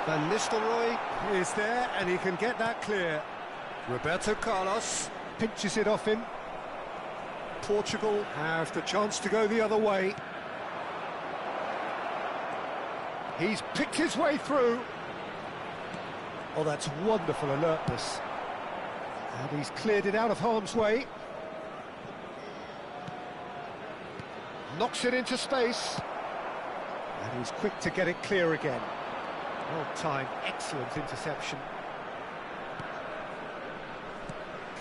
Van Nistelrooy is there, and he can get that clear. Roberto Carlos pinches it off him. Portugal have the chance to go the other way. He's picked his way through. Oh, that's wonderful alertness. And he's cleared it out of harm's way. Knocks it into space. And he's quick to get it clear again. Well timed, excellent interception.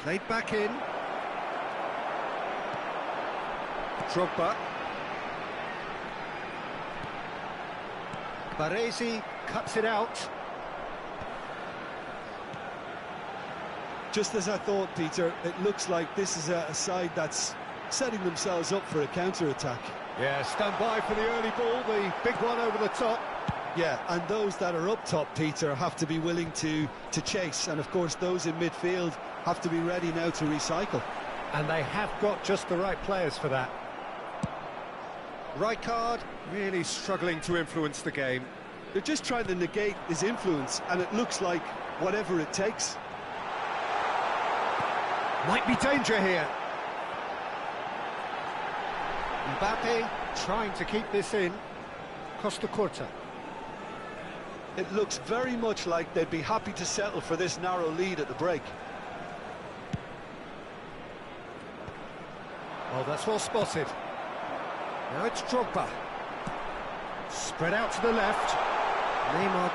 Played back in. Drogba. Baresi cuts it out. Just as I thought, Peter, it looks like this is a side that's setting themselves up for a counter-attack. Yeah, stand by for the early ball, the big one over the top. Yeah, and those that are up top, Peter, have to be willing to chase. And, of course, those in midfield have to be ready now to recycle. And they have got just the right players for that. Rijkaard really struggling to influence the game. They're just trying to negate his influence, and it looks like whatever it takes. Might be danger here. Mbappe trying to keep this in. Costa Curta. It looks very much like they'd be happy to settle for this narrow lead at the break. Oh, that's well spotted. Now it's Drogba. Spread out to the left. Neymar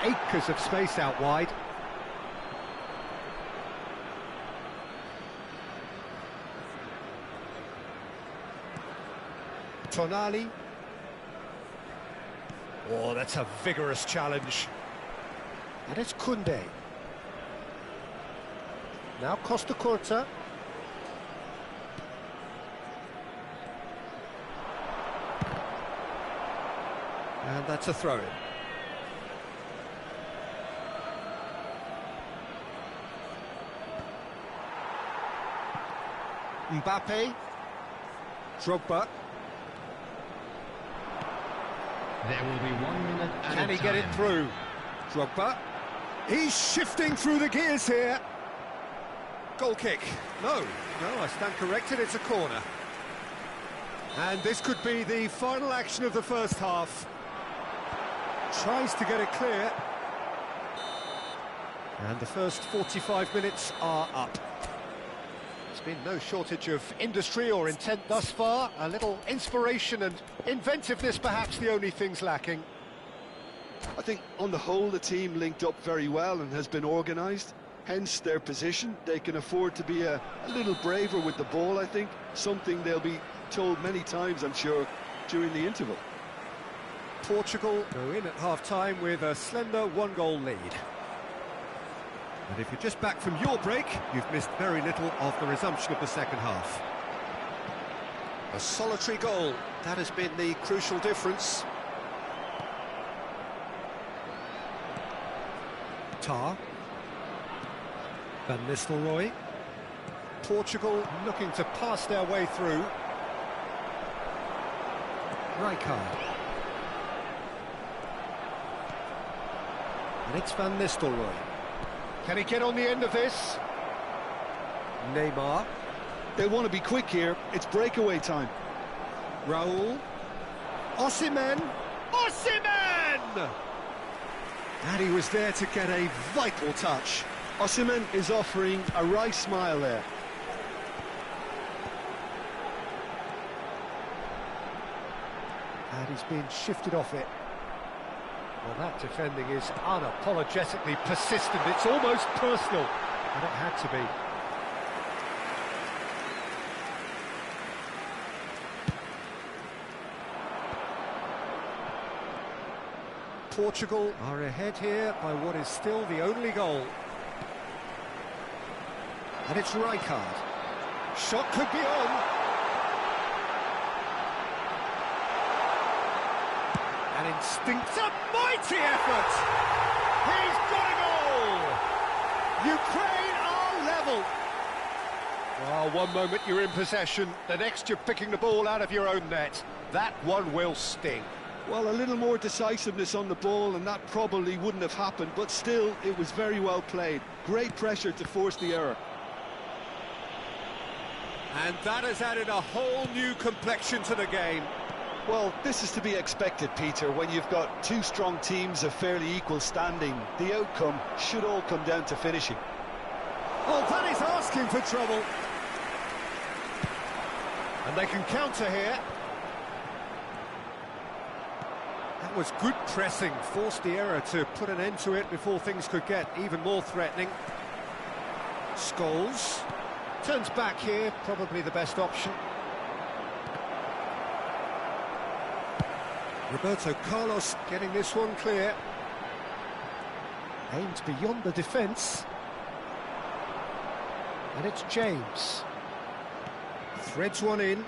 in acres of space out wide. Tonali. Oh, that's a vigorous challenge. And it's Koundé. Now Costa Curta. And that's a throw-in. Mbappe. Drogba. There will be 1 minute at a time. Can he get it through? Drogba. He's shifting through the gears here. Goal kick. No, I stand corrected, it's a corner. And this could be the final action of the first half. Tries to get it clear. And the first 45 minutes are up. There's been no shortage of industry or intent thus far. A little inspiration and inventiveness, perhaps the only things lacking. I think, on the whole, the team linked up very well and has been organised. Hence their position. They can afford to be a little braver with the ball, I think. Something they'll be told many times, I'm sure, during the interval. Portugal go in at half-time with a slender one-goal lead. And if you're just back from your break, you've missed very little of the resumption of the second half. A solitary goal, that has been the crucial difference. Tar. Van Nistelrooy. Portugal looking to pass their way through. Rijkaard. And it's Van Nistelrooy. Can he get on the end of this? Neymar. They want to be quick here. It's breakaway time. Raul. Osimhen. Osimhen! And he was there to get a vital touch. Osimhen is offering a right smile there. And he's been shifted off it. Well, that defending is unapologetically persistent. It's almost personal. And it had to be. Portugal are ahead here by what is still the only goal. And it's Rijkaard. Shot could be on. An instinct, a mighty effort! He's got a goal! Ukraine are level! Oh, one moment you're in possession, the next you're picking the ball out of your own net. That one will sting. Well, a little more decisiveness on the ball and that probably wouldn't have happened, but still, it was very well played. Great pressure to force the error. And that has added a whole new complexion to the game. Well, this is to be expected, Peter, when you've got two strong teams of fairly equal standing. The outcome should all come down to finishing. Oh, that is asking for trouble. And they can counter here. That was good pressing, forced the error to put an end to it before things could get even more threatening. Scholes turns back here, probably the best option. Roberto Carlos getting this one clear. Aimed beyond the defence. And it's James. Threads one in.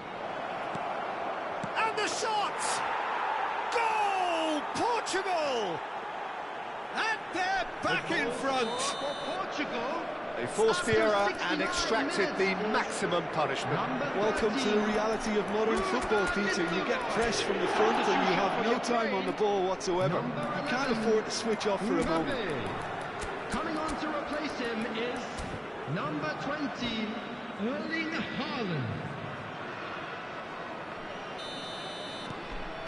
And the shot! Goal! Portugal! And they're back in front. Portugal. They forced the error and extracted the maximum punishment. Welcome to the reality of modern football, Peter. You get pressed from the front and you have no time on the ball whatsoever. You can't afford to switch off for a moment. Coming on to replace him is number 20, Erling Haaland.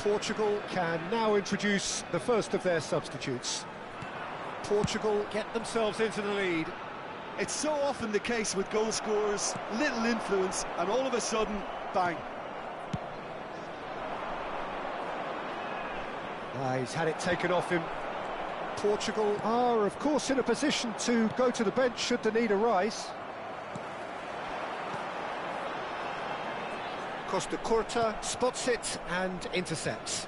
Portugal can now introduce the first of their substitutes. Portugal get themselves into the lead. It's so often the case with goal scorers, little influence, and all of a sudden, bang. He's had it taken off him. Portugal are, of course, in a position to go to the bench should the need arise. Costa Curta spots it and intercepts.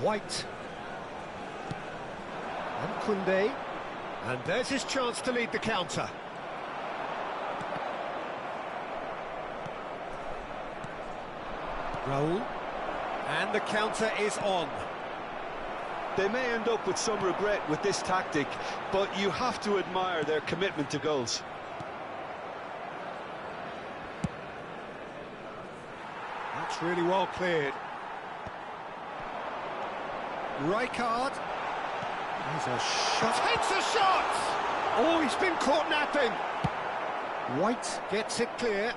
White. And Koundé. And there's his chance to lead the counter. Raul. And the counter is on. They may end up with some regret with this tactic, but you have to admire their commitment to goals. That's really well cleared. Rijkaard. There's a shot. Takes a shot! Oh, he's been caught napping. White gets it clear.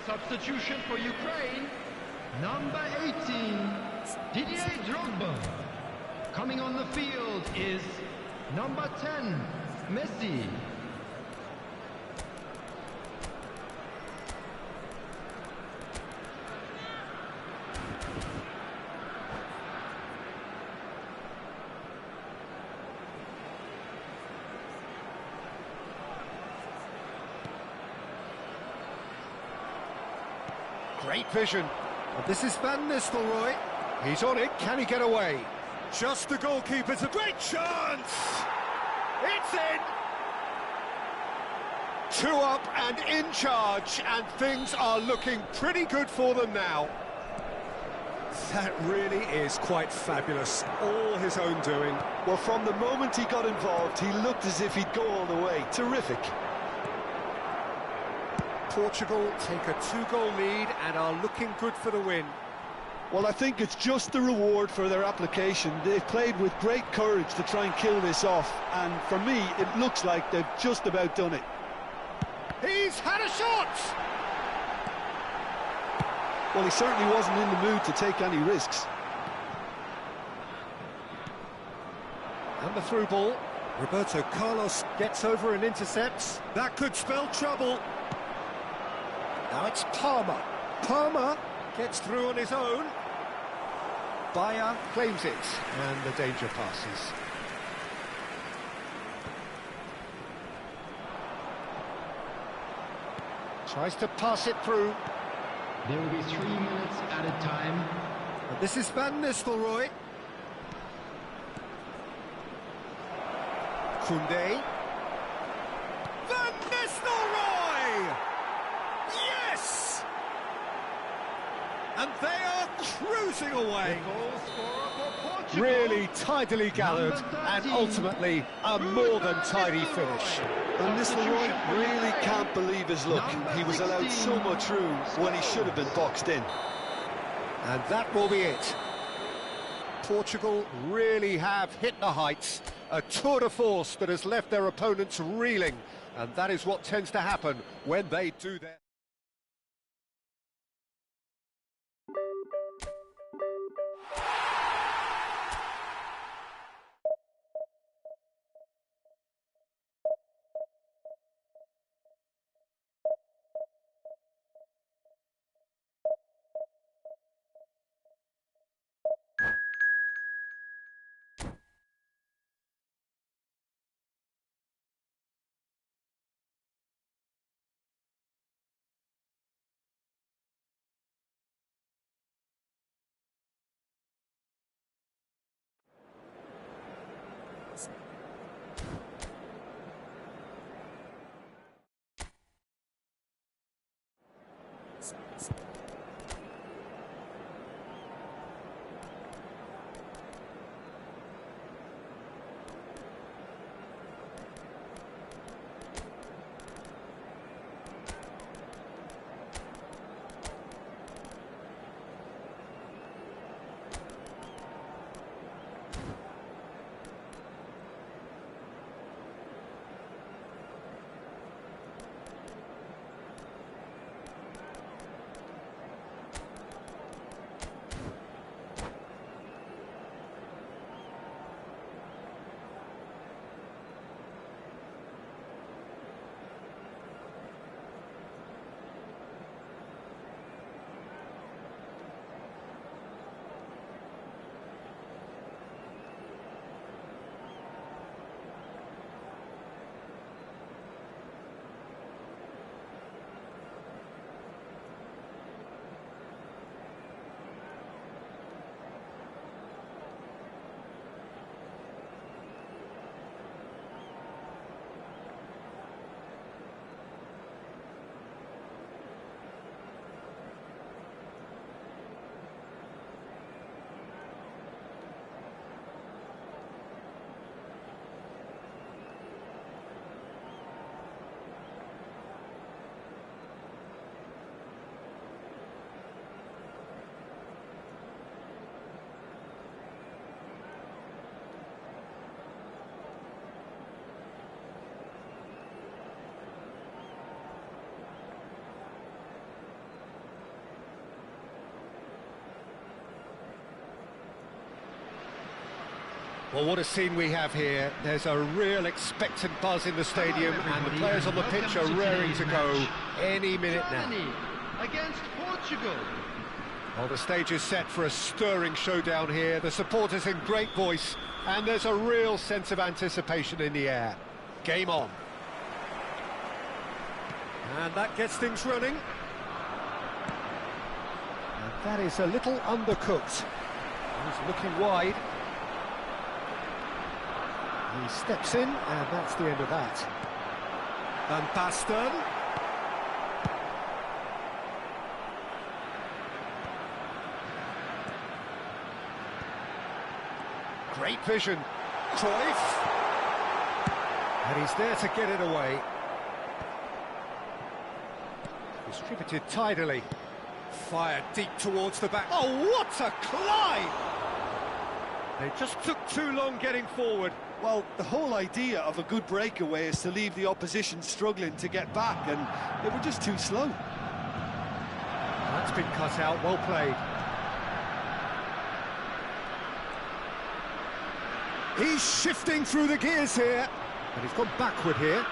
Substitution for Ukraine, number 18, Didier Drogba. Coming on the field is number 10, Messi. Great vision. But this is Van Nistelrooy. He's on it. Can he get away? Just the goalkeeper's a great chance. It's in. 2 up and in charge, and things are looking pretty good for them now. That really is quite fabulous. All his own doing. Well, from the moment he got involved, he looked as if he'd go all the way. Terrific. Portugal take a 2-goal lead and are looking good for the win. Well, I think it's just the reward for their application. They've played with great courage to try and kill this off, and for me, it looks like they've just about done it. He's had a shot! Well, he certainly wasn't in the mood to take any risks. And the through ball. Roberto Carlos gets over and intercepts. That could spell trouble. Now it's Palmer. Palmer gets through on his own. Bayer claims it, and the danger passes. Tries to pass it through. There will be 3 minutes added time. And this is Van Nistelrooy. Koundé. Van Nistelrooy! Yes! And they are cruising away. Goal scorer for Portugal. Really tidily gathered, Number and 13, ultimately a more than tidy finish. And Leroy really can't believe his luck. He was allowed so much room when he should have been boxed in. And that will be it. Portugal really have hit the heights. A tour de force that has left their opponents reeling. And that is what tends to happen when they do their... Well, what a scene we have here. There's a real expectant buzz in the stadium, and the players on the pitch are raring to go any minute now. Germany against Portugal. Well, the stage is set for a stirring showdown here. The supporters in great voice, and there's a real sense of anticipation in the air. Game on. And that gets things running. And that is a little undercooked. He's looking wide. He steps in, and that's the end of that. Van Basten. Great vision. Cruyff. And he's there to get it away. Distributed tidily. Fired deep towards the back. Oh, what a climb! They just took too long getting forward. Well, the whole idea of a good breakaway is to leave the opposition struggling to get back, and they were just too slow. That's been cut out, well played. He's shifting through the gears here. And he's gone backward here.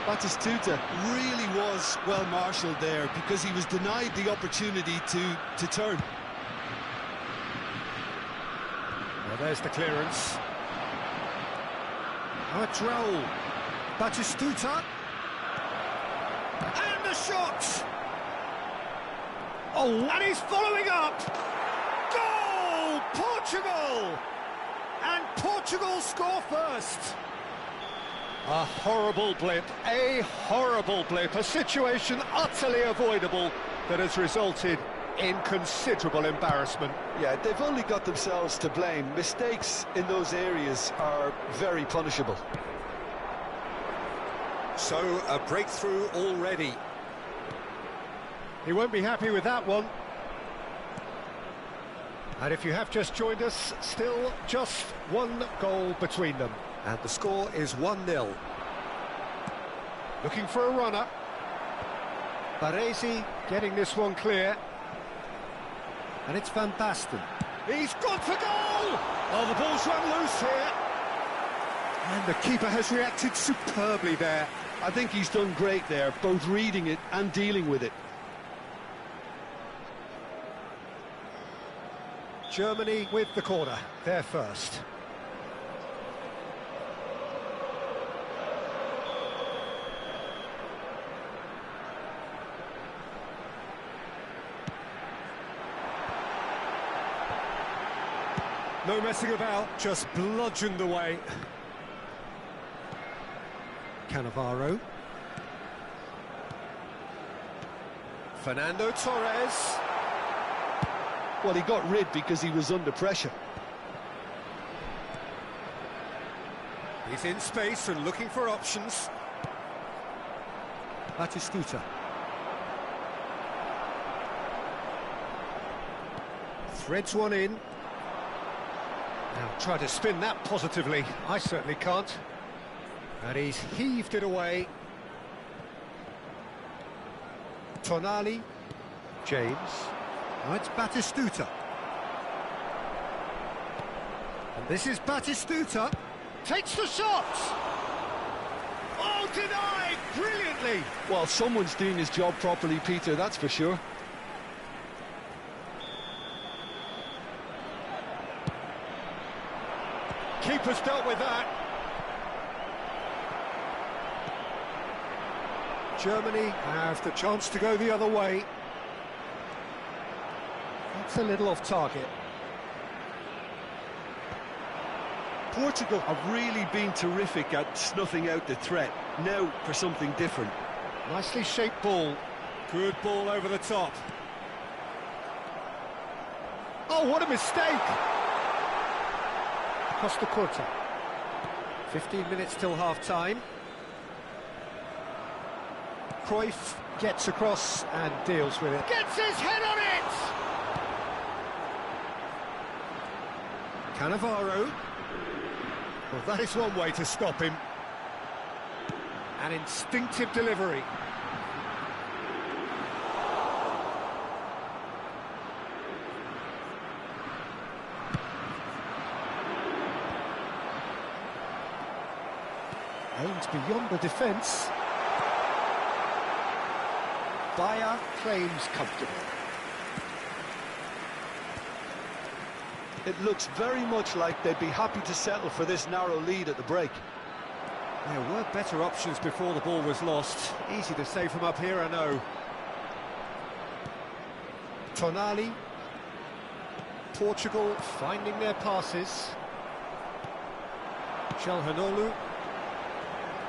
Batistuta really was well marshalled there because he was denied the opportunity to turn. Well, there's the clearance. Oh, a droll. Batistuta. And the shot! Oh, and he's following up! Goal! Portugal! And Portugal score first! A horrible blip, a situation utterly avoidable that has resulted in considerable embarrassment. Yeah, they've only got themselves to blame. Mistakes in those areas are very punishable. So, a breakthrough already. He won't be happy with that one. And if you have just joined us, still just one goal between them. And the score is 1-0. Looking for a runner. Baresi getting this one clear. And it's Van Basten. He's gone for goal! Oh, the ball's run loose here. And the keeper has reacted superbly there. I think he's done great there, both reading it and dealing with it. Germany with the corner, they're first. No messing about, just bludgeoned away. Cannavaro. Fernando Torres. Well, he got rid because he was under pressure. He's in space and looking for options. Batistuta. Threads one in. Now try to spin that positively. I certainly can't. And he's heaved it away. Tonali. James. Now it's Batistuta. And this is Batistuta. Takes the shot! Oh, denied! Brilliantly! Well, someone's doing his job properly, Peter, that's for sure. Keeper's dealt with that. Germany have the chance to go the other way. That's a little off target. Portugal have really been terrific at snuffing out the threat. Now for something different. Nicely shaped ball. Good ball over the top. Oh, what a mistake! Costa Curta. 15 minutes till half-time. Cruyff gets across and deals with it. Gets his head on it! Cannavaro. Well, that is one way to stop him. An instinctive delivery. Aimed beyond the defence. Bayer claims comfortable. It looks very much like they'd be happy to settle for this narrow lead at the break. There were better options before the ball was lost. Easy to say from up here, I know. Tonali. Portugal finding their passes. Calhanoglu.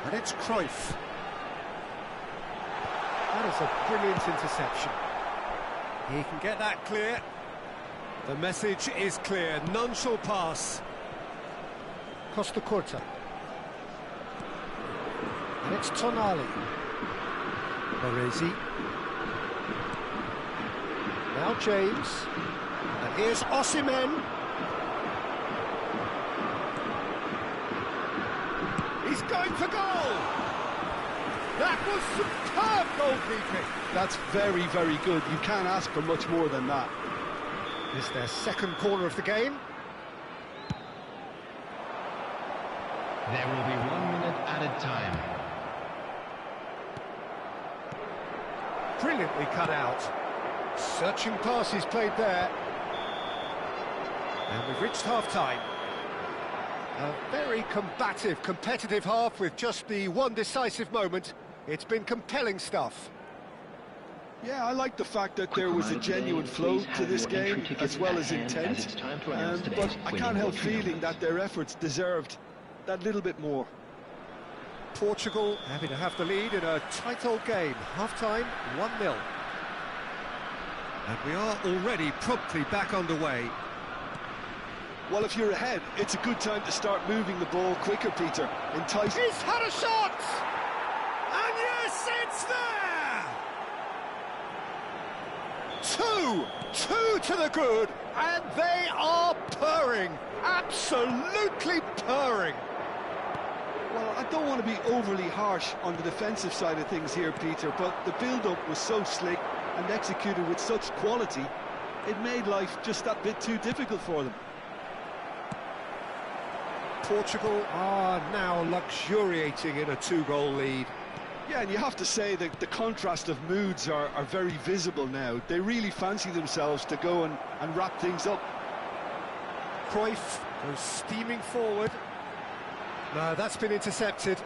And it's Cruyff. That is a brilliant interception. He can get that clear. The message is clear, none shall pass. Costa Curta. And it's Tonali. Baresi. Now James. And here's Osimhen. He's going for goal! That was superb goalkeeping! That's very, very good. You can't ask for much more than that. This is their second corner of the game. There will be 1 minute added time. Brilliantly cut out. Searching passes played there. And we've reached half-time. A very combative, competitive half with just the one decisive moment. It's been compelling stuff. Yeah, I like the fact that there was a genuine flow to this game, as well as intent. But I can't help feeling that their efforts deserved that little bit more. Portugal happy to have the lead in a tight old game. Half-time, 1-0. And we are already promptly back underway. Well, if you're ahead, it's a good time to start moving the ball quicker, Peter. Entice. He's had a shot! And yes, it's there! Two to the good, and they are purring, absolutely purring. Well, I don't want to be overly harsh on the defensive side of things here, Peter, but the build-up was so slick and executed with such quality, it made life just that bit too difficult for them. Portugal are now luxuriating in a 2-goal lead. Yeah, and you have to say that the contrast of moods are very visible now. They really fancy themselves to go and wrap things up. Cruyff goes steaming forward. No, that's been intercepted.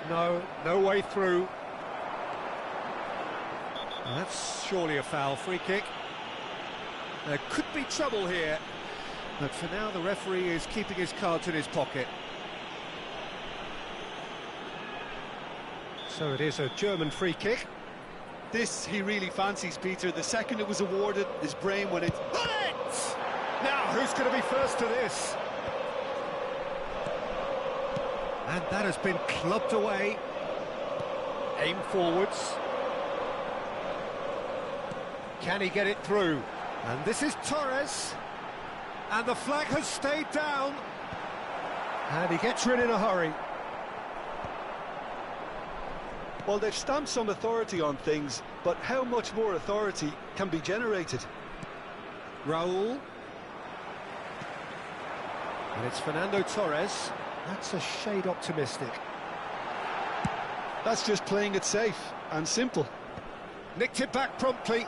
No way through. That's surely a foul. Free kick. There could be trouble here, but for now the referee is keeping his cards in his pocket. So it is a German free kick. This he really fancies, Peter. The second it was awarded, his brain went in. Bullet! Now, who's going to be first to this? And that has been clubbed away. Aim forwards. Can he get it through? And this is Torres. And the flag has stayed down. And he gets rid in a hurry. Well, they've stamped some authority on things, but how much more authority can be generated? Raul. And it's Fernando Torres. That's a shade optimistic. That's just playing it safe and simple. Nicked it back promptly.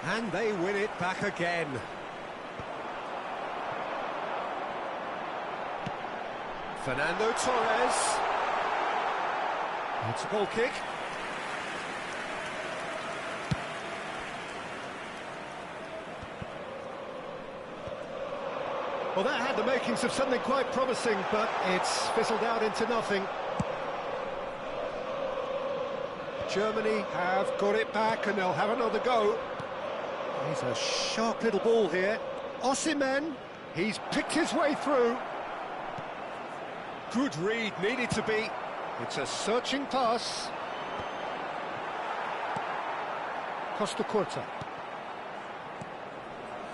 And they win it back again. Fernando Torres. It's a goal kick. Well, that had the makings of something quite promising, but it's fizzled out into nothing. Germany have got it back and they'll have another go. He's a sharp little ball here. Osimhen, he's picked his way through. Good read, needed to be. It's a searching pass. Costa Curta.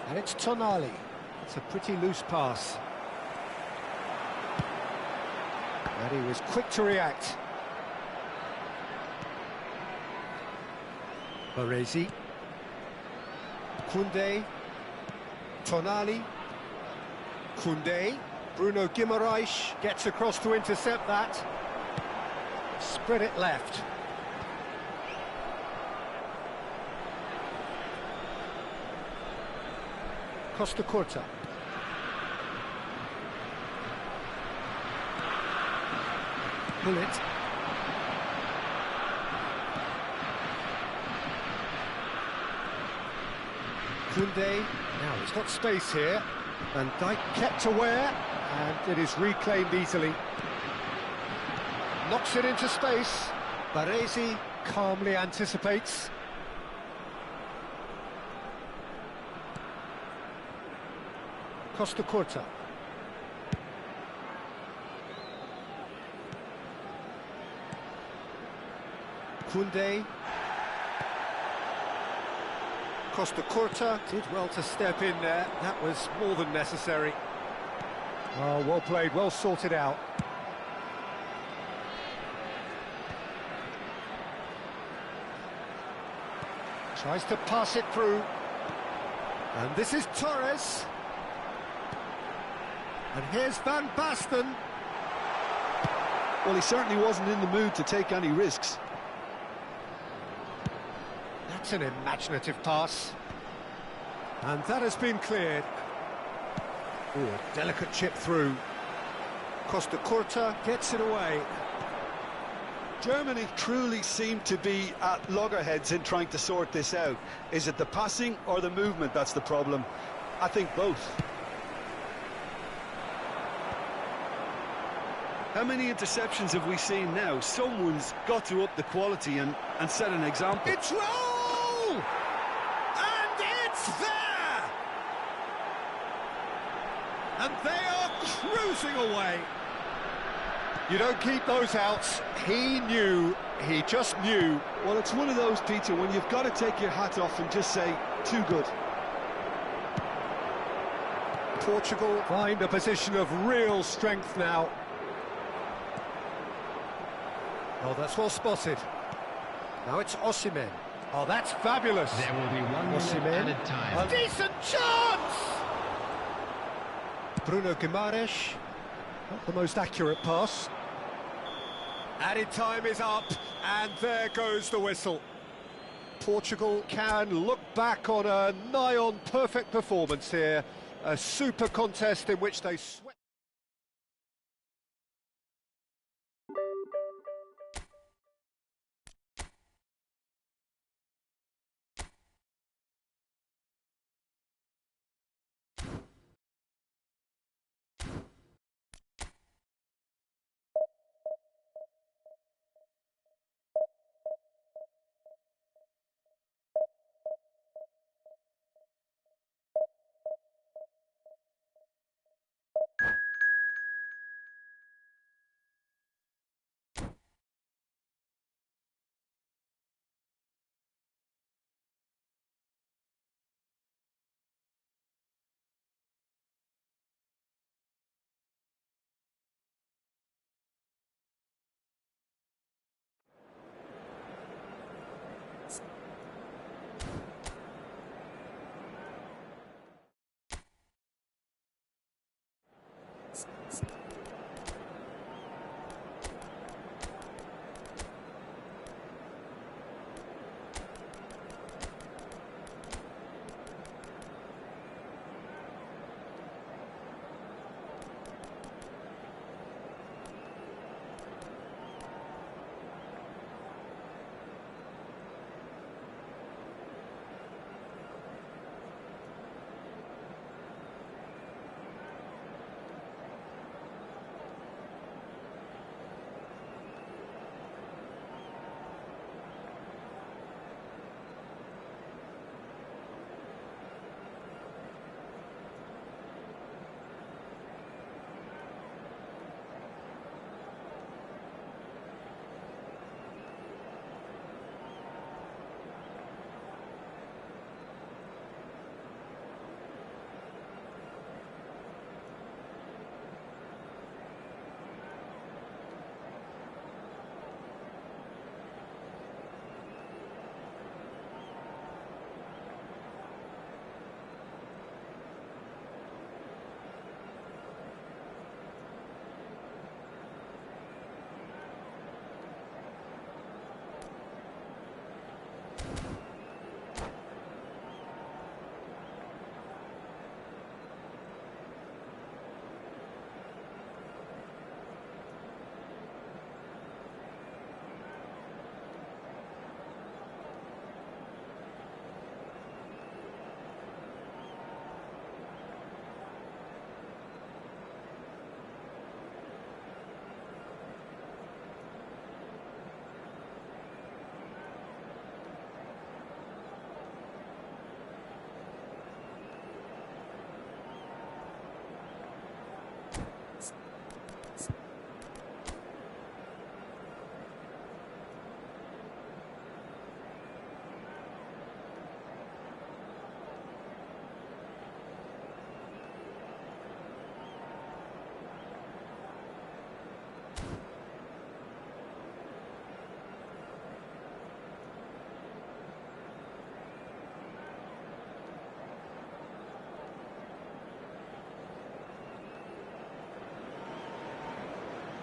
And it's Tonali. It's a pretty loose pass. And he was quick to react. Baresi. Koundé. Tonali. Koundé. Bruno Guimaraes gets across to intercept that. Spread it left. Costa Curta. Bullet. Koundé. Now he's got space here. Van Dijk kept aware, and it is reclaimed easily. Knocks it into space. Baresi calmly anticipates. Costa Curta. Koundé. Costa Curta did well to step in there. That was more than necessary. Oh, well played, well sorted out. Tries to pass it through. And this is Torres. And here's Van Basten. Well, he certainly wasn't in the mood to take any risks. That's an imaginative pass. And that has been cleared. Ooh, a delicate chip through. Costa Curta gets it away. Germany truly seem to be at loggerheads in trying to sort this out. Is it the passing or the movement that's the problem? I think both. How many interceptions have we seen now? Someone's got to up the quality and set an example. It's roll! And it's there! And they are cruising away. You don't keep those outs. He knew, he just knew. Well, it's one of those, Peter, when you've got to take your hat off and just say, too good. Portugal find a position of real strength now. Oh, that's well spotted. Now it's Osimhen. Oh, that's fabulous. There will be 1 minute Osimhen. added time. A decent chance! Bruno Guimaraes. Not the most accurate pass. Added time is up, and there goes the whistle. Portugal can look back on a nigh-on perfect performance here. A super contest in which they swept.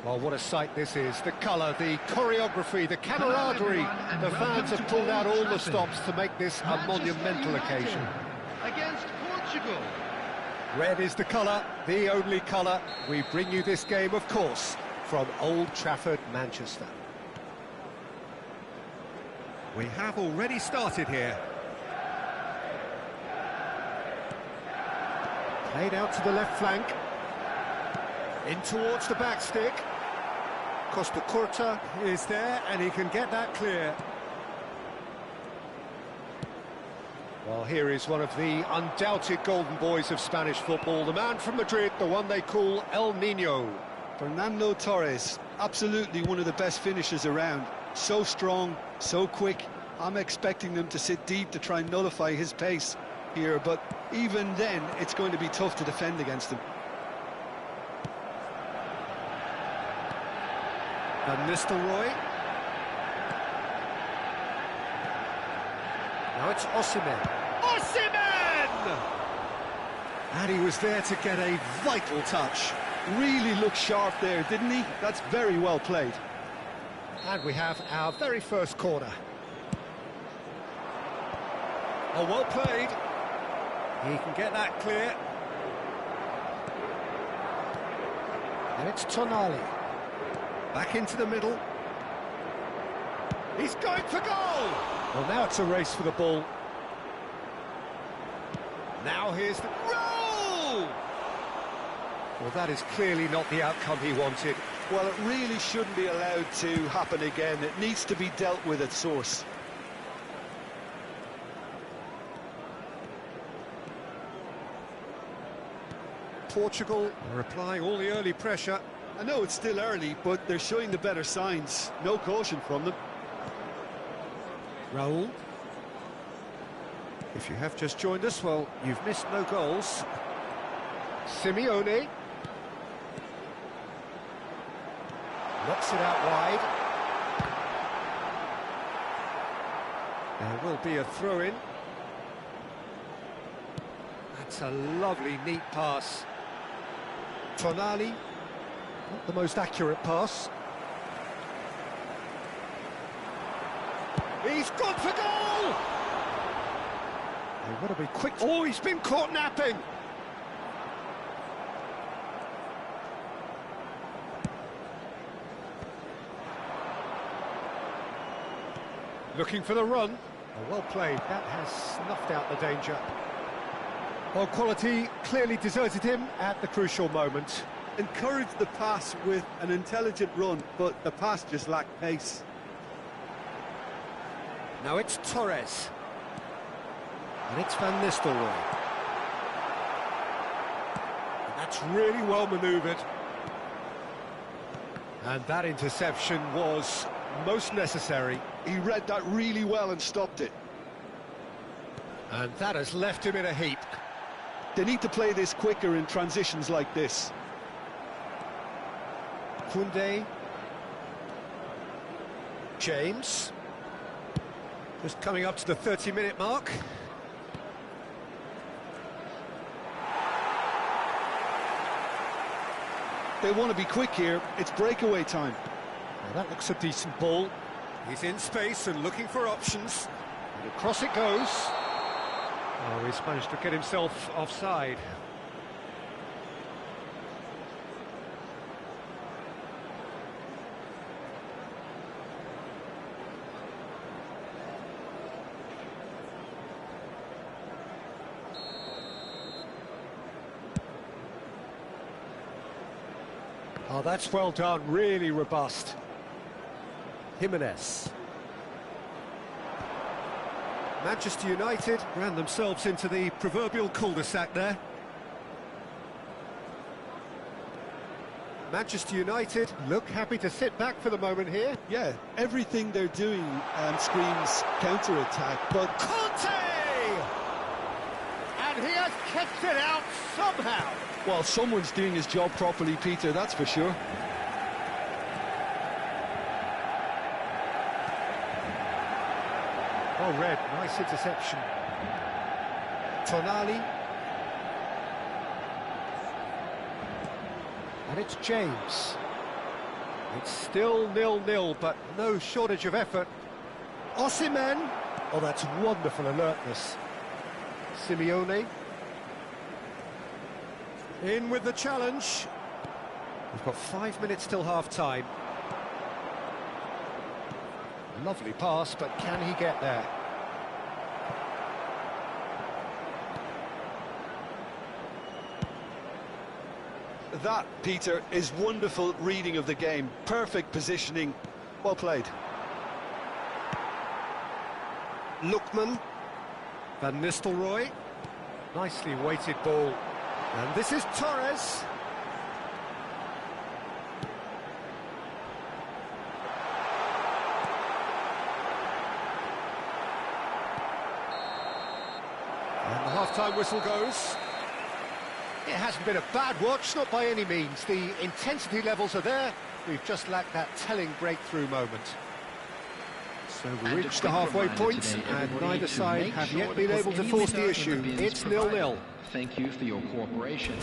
Well, what a sight this is. The colour, the choreography, the camaraderie. The fans have pulled out all the stops to make this a monumental occasion. Against Portugal. Red is the colour, the only colour. We bring you this game, of course, from Old Trafford, Manchester. We have already started here. Played out to the left flank. In towards the back stick. Costa Curta is there, and he can get that clear. Well, here is one of the undoubted golden boys of Spanish football, the man from Madrid, the one they call El Niño. Fernando Torres, absolutely one of the best finishers around. So strong, so quick. I'm expecting them to sit deep to try and nullify his pace here, but even then, it's going to be tough to defend against him. Van Nistelrooy. Now it's Osimhen. Osimhen! And he was there to get a vital touch. Really looked sharp there, didn't he? That's very well played. And we have our very first corner. Oh, well played. He can get that clear. And it's Tonali. Back into the middle. He's going for goal! Well, now it's a race for the ball. Now here's the... Roll! Well, that is clearly not the outcome he wanted. Well, it really shouldn't be allowed to happen again. It needs to be dealt with at source. Portugal are applying all the early pressure. I know it's still early, but they're showing the better signs. No caution from them. Raul. If you have just joined us, well, you've missed no goals. Simeone. Knocks it out wide. There will be a throw-in. That's a lovely, neat pass. Tonali. Not the most accurate pass. He's gone for goal! They've got to be quick. Oh, he's been caught napping! Looking for the run. Oh, well played. That has snuffed out the danger. Well, quality clearly deserted him at the crucial moment. Encouraged the pass with an intelligent run, but the pass just lacked pace. Now it's Torres. And it's Van Nistelrooy. And that's really well manoeuvred. And that interception was most necessary. He read that really well and stopped it. And that has left him in a heap. They need to play this quicker in transitions like this. Koundé. James. Just coming up to the 30-minute mark. They want to be quick here. It's breakaway time. Well, that looks a decent ball. He's in space and looking for options. And across it goes. Oh, he's managed to get himself offside. Oh, that's well done, really robust. Jimenez. Manchester United ran themselves into the proverbial cul-de-sac there. Manchester United look happy to sit back for the moment here. Yeah, everything they're doing screams counter-attack, but... Conte! And he has kept it out somehow. Well, someone's doing his job properly, Peter, that's for sure. Well read, nice interception. Tonali. And it's James. It's still 0-0, but no shortage of effort. Osimhen. Oh, that's wonderful alertness. Simeone. In with the challenge. We've got 5 minutes till half-time. Lovely pass, but can he get there? that, Peter, is wonderful reading of the game. Perfect positioning. Well played. Lookman. Van Nistelrooy. Nicely weighted ball. And this is Torres. And the half-time whistle goes. It hasn't been a bad watch, not by any means. The intensity levels are there. We've just lacked that telling breakthrough moment. So we reached the halfway point, and neither side have yet been able to force the issue. It's 0-0. Thank you for your cooperation.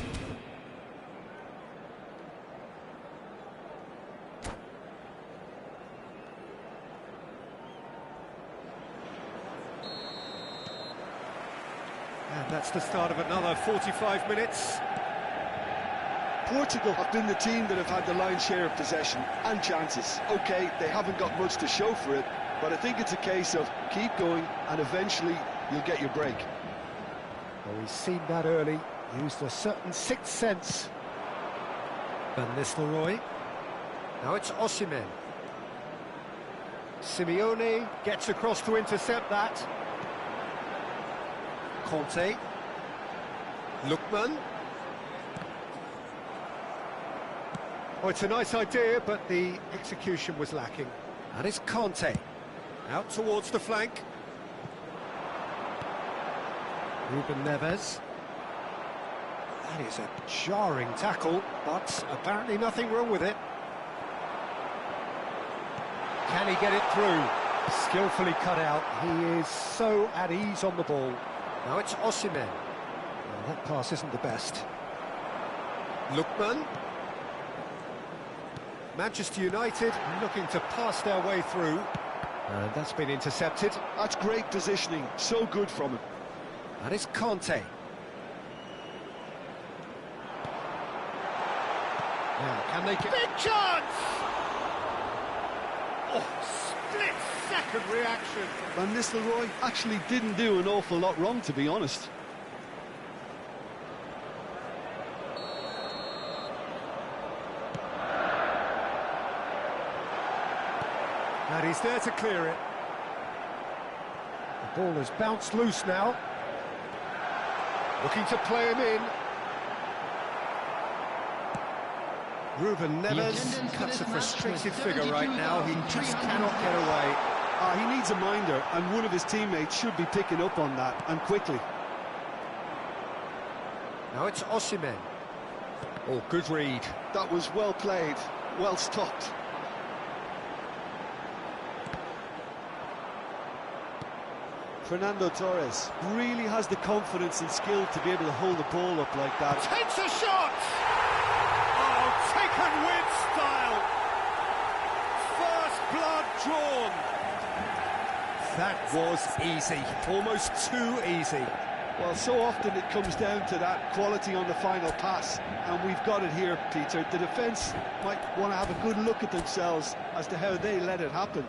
And that's the start of another 45 minutes. Portugal have been the team that have had the lion's share of possession and chances. OK, they haven't got much to show for it, but I think it's a case of keep going and eventually you'll get your break. Well, we've seen that early, used a certain sixth sense. Van Nistelrooy. Now it's Osimhen. Simeone gets across to intercept that. Conte. Lookman. Oh, it's a nice idea, but the execution was lacking. And it's Conte. Out towards the flank. Ruben Neves. That is a jarring tackle, but apparently nothing wrong with it. Can he get it through? Skillfully cut out. He is so at ease on the ball. Now it's Osimhen. Well, that pass isn't the best. Lookman. Manchester United looking to pass their way through. And that's been intercepted. That's great positioning, so good from him. And it's Conte. Now, can they get... Big chance! Oh, split-second reaction. Van Nistelrooy actually didn't do an awful lot wrong, to be honest. And he's there to clear it. The ball has bounced loose now. Looking to play him in. Ruben Neves cuts a frustrated figure right now. He just cannot get away. He needs a minder, and one of his teammates should be picking up on that, and quickly. Now it's Osimhen. Oh, good read. That was well played, well stopped. Fernando Torres really has the confidence and skill to be able to hold the ball up like that. Takes a shot! Oh, taken with style! First blood drawn! That was easy, almost too easy. Well, so often it comes down to that quality on the final pass, and we've got it here, Peter. The defence might want to have a good look at themselves as to how they let it happen.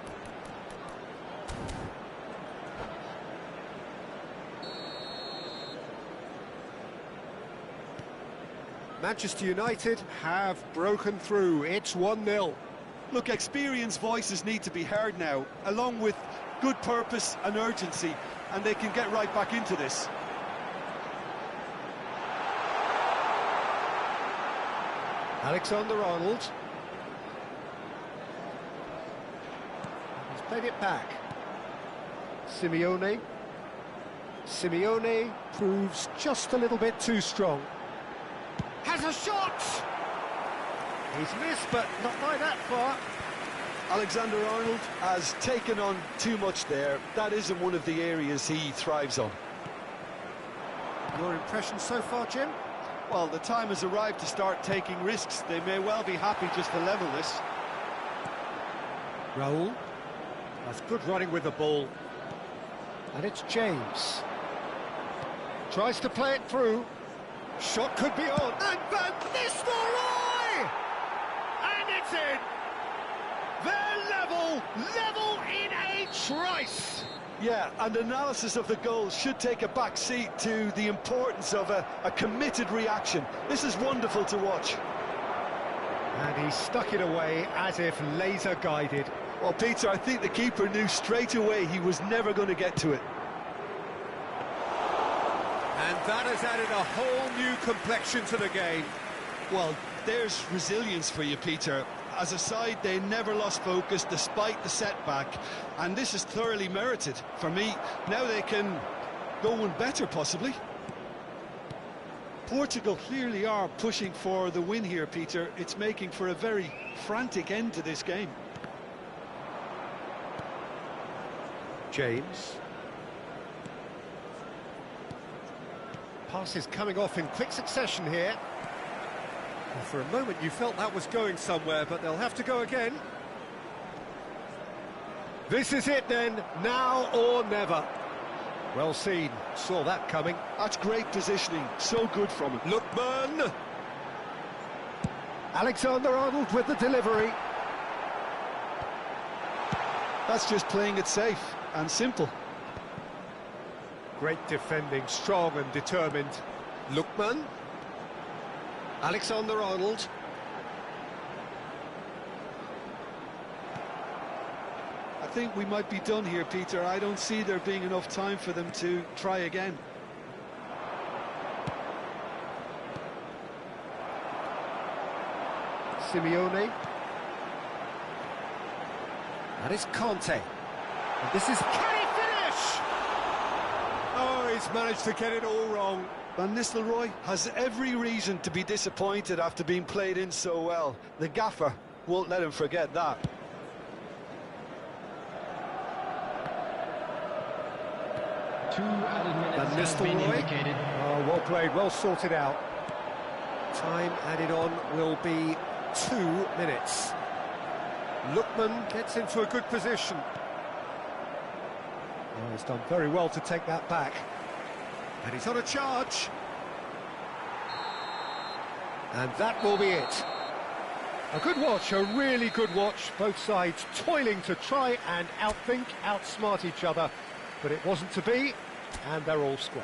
Manchester United have broken through. It's 1-0. Look, experienced voices need to be heard now, along with good purpose and urgency, and they can get right back into this. Alexander-Arnold. He's played it back. Simeone. Simeone proves just a little bit too strong. Has a shot! He's missed, but not by that far. Alexander-Arnold has taken on too much there. That isn't one of the areas he thrives on. Your impression so far, Jim? Well, the time has arrived to start taking risks. They may well be happy just to level this. Raul. That's good running with the ball. And it's James. Tries to play it through. Shot could be on. And Van Nistelrooy! And it's in! They're level in a trice! Yeah, and analysis of the goal should take a back seat to the importance of a committed reaction. This is wonderful to watch. And he stuck it away as if laser guided. Well, Peter, I think the keeper knew straight away he was never going to get to it. And that has added a whole new complexion to the game. Well, there's resilience for you, Peter. As a side, they never lost focus despite the setback, and this is thoroughly merited. For me, now they can go one better, possibly. Portugal clearly are pushing for the win here, Peter. It's making for a very frantic end to this game. James. Passes coming off in quick succession here. Well, for a moment you felt that was going somewhere, but they'll have to go again. This is it then, now or never. Well seen, saw that coming. That's great positioning, so good from him. Lookman! Alexander-Arnold with the delivery. That's just playing it safe and simple. Great defending, strong and determined. Lookman. Alexander-Arnold. I think we might be done here, Peter. I don't see there being enough time for them to try again. Simeone. That is Conte. And this is... Can he finish? Oh, he's managed to get it all wrong. Van Nistelrooy has every reason to be disappointed after being played in so well. The gaffer won't let him forget that. Two added minutes Van has been Nistelrooy. indicated. Oh, well played, well sorted out. Time added on will be 2 minutes. Lookman gets into a good position. Oh, he's done very well to take that back. And he's on a charge. And that will be it. A good watch, a really good watch. Both sides toiling to try and outthink, outsmart each other. But it wasn't to be, and they're all square.